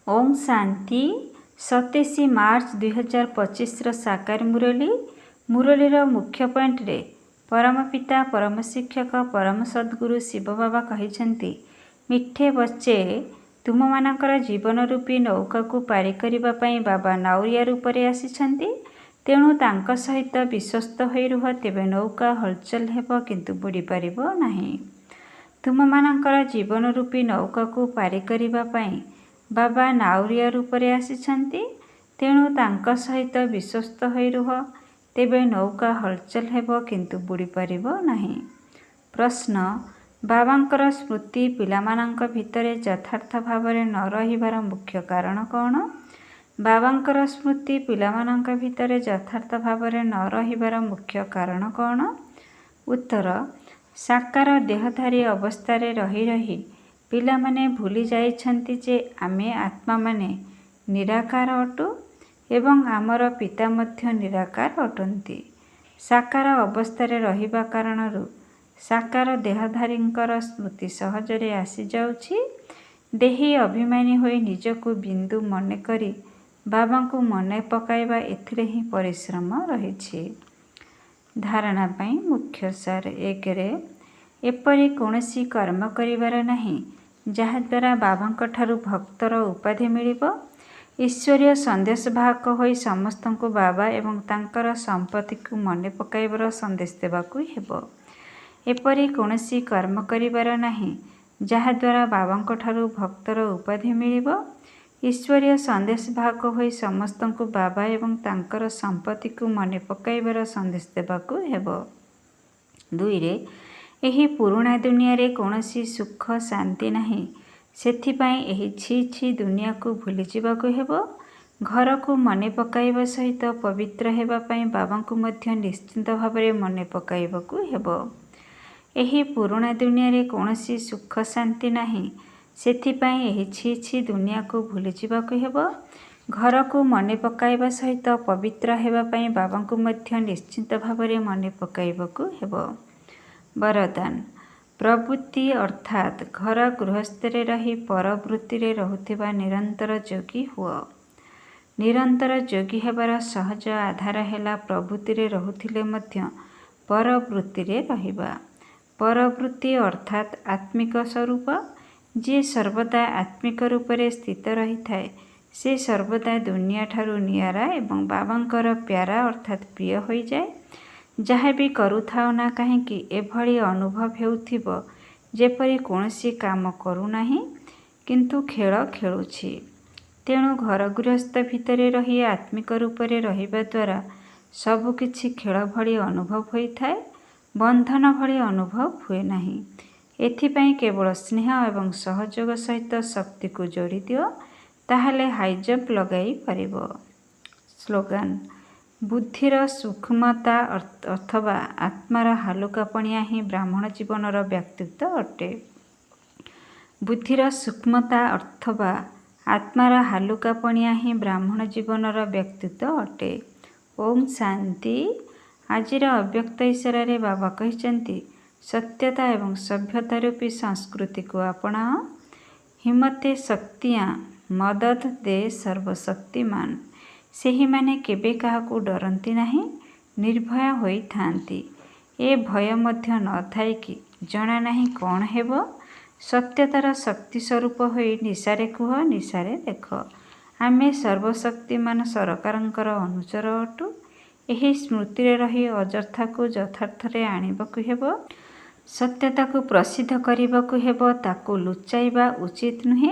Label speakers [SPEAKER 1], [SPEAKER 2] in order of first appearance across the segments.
[SPEAKER 1] ओम शांति 27 मार्च 2025 साकार मुरली मुरलीर मुख्य पॉइंट रे परम पिता परम शिक्षक परम सद्गुरु शिव बाबा कहिसेंती मिठे बच्चे तुम मानकर जीवन रूपी नौका को पारी करिबा पई बाबा नाउरिया रूपरे आसीछंती। तेणु तांक सहित विश्वस्त होई रुह, तेबे नौका हलचल हेब किंतु बुड़ी पारिबो नाही। तुम मानकर जीवन रूपी नौका को पारी करिबा पई बाबा नाउरिया रूपरे आसीछंती। तेणु तांक सहित विश्वस्त होई रुह, तेबे नौका हलचल हेब किंतु बुड़ी पारिबो नाही। प्रश्न, बाबांकर स्मृति पिलामानंक भितरे यथार्थ भावरे न रहिबार मुख्य कारण कौन? बाबांकर स्मृति पिलामानंक भितरे यथार्थ भावरे न रहिबार मुख्य कारण कौन? उत्तर, साकार देहधारी अवस्थारे रही रही पिलामाने भूली जाइछंती जे आमे आत्मा माने निराकार अटु एवं आमर पिता मध्य निराकार अटंती। साकार अवस्थारे रहिबा कारणरू साकार देहधारींकर स्मृति सहजरे आसी जाउछि। देही अभिमानी होई निजकु बिंदु मने करी बाबांकु मने पकाइबा एथिरे ही परिश्रम रहिछि। धारणा पई मुख्य सार, एक रे एपरि कोनोसी कर्म करिबार नाही जहा द्वारा बाबांक ठारू भक्तर उपाधि मिलिब। ईश्वरीय संदेश वाहक होई समस्तंकु बाबा एवं तांकर संपत्ति को मने पकाइबार संदेश देबाकु हेबो। एपरि कोनोसी कर्म करिबार नाही जहा द्वारा बाबांक ठारू भक्तर उपाधि मिलिब। ईश्वरीय संदेश वाहक होई समस्तंकु बाबा एवं तांकर संपत्ति को मने पकाइबार संदेश देबाकु हेबो। दुई रे एही पुराणा दुनिया रे कोनोसी सुख शांति नाही, सेथिपाई एही छी छी दुनिया को भूली जिबाकु हेबो। घर को मने पकाइबा सहित पवित्र हेबा पई बाबांकु मध्य निश्चिंत भावरे मने पकाइबाकु हेबो। एही पुराणा दुनिया रे कोनोसी सुख शांति नाही, सेथिपाई एही छी छी दुनिया को भूली जिबाकु हेबो। घर को मने पकाइबा सहित पवित्र हेबा पई बाबांकु मध्य निश्चिंत भावरे मने पकाइबाकु हेबो। वरदान, प्रवृत्ति अर्थात घर गृहस्थरे रही परवृत्ति रे रहुथिबा निरंतर योगी हुओ। निरंतर योगी हेबार सहज आधार हेला प्रवृत्ति रे रहुथिले मध्य परवृत्ति रे रहिबा। परवृत्ति अर्थात आत्मिक स्वरूप। जे सर्वदा आत्मिक रूपरे स्थित रही थाए से सर्वदा दुनिया ठारू नियारा एवं बाबांकर प्यारा अर्थात प्रिय होई जाए। जहा भी करुथाओ ना कहीं एभली अनुभव हेउथिबो जेपरी कोनोसी काम करू नाही किंतु खेल खेलुछि। तेणु घर गृहस्थ भितरे रही आत्मिक रूपरे रहिबा द्वारा सबकिछि खेल भली अनुभव होई थाए, बंधन भली अनुभव हुए नाही। एथिपाई केवल स्नेह एवं सहयोग सहित शक्ति को जोड़ी दियो, ताहले हाई जंप लगाई पारिबो। स्लोगान, बुद्धिर सूक्ष्मता अथवा आत्मार हालुकापणिया ही ब्राह्मण जीवनर व्यक्तित्व अटे। बुद्धिर सूक्ष्मता अथवा आत्मार हालुकापणिया ही ब्राह्मण जीवनर व्यक्तित्व अटे। ओम शांति। आजिर अव्यक्त इशारा रे बाबा कहिसेंती सत्यता एवं सभ्यता रूपी संस्कृति को अपनाओ। हिमते शक्तियां मदद दे सर्वशक्तिमान। सेही माने केबे काहाकू डरंती नाही, निर्भय होई थांती। ए भय मध्य न थाई कि जना नाही कौन हेबो। सत्यतार शक्ति स्वरूप होई निशारे कुह निशारे देख। आमे सर्वशक्तिमान सरकारंकर अनुचर अटु। एही स्मृति रे रही अजर्था को यथार्थरे आनिबाकु हेबो। सत्यता को प्रसिद्ध करिबाकु हेबो। ताकू लुचाइबा उचित नुहे,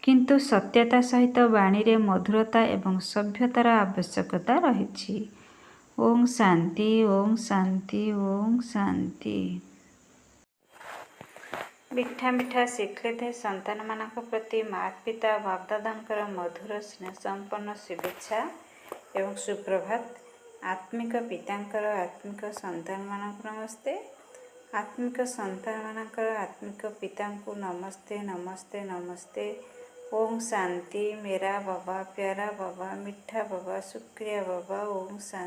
[SPEAKER 1] किंतु सत्यता सहित वाणी रे मधुरता एवं सभ्यतार आवश्यकता रहिछि। ओम शांति, ओम शांति, ओम शांति। मिठा मिठा शिक्षित संतान मानक प्रति माता पिता बापदादांकर मधुर स्नेह संपन्न शुभेच्छा एवं सुप्रभात। आत्मिक पितांकर आत्मिक संतान मानक नमस्ते। आत्मिक संतान मानकर आत्मिक पितांकु नमस्ते नमस्ते नमस्ते। ओम शांति। मेरा बाबा, प्यारा बाबा, मिठा बाबा, शुक्रिया बाबा। ओम शांति।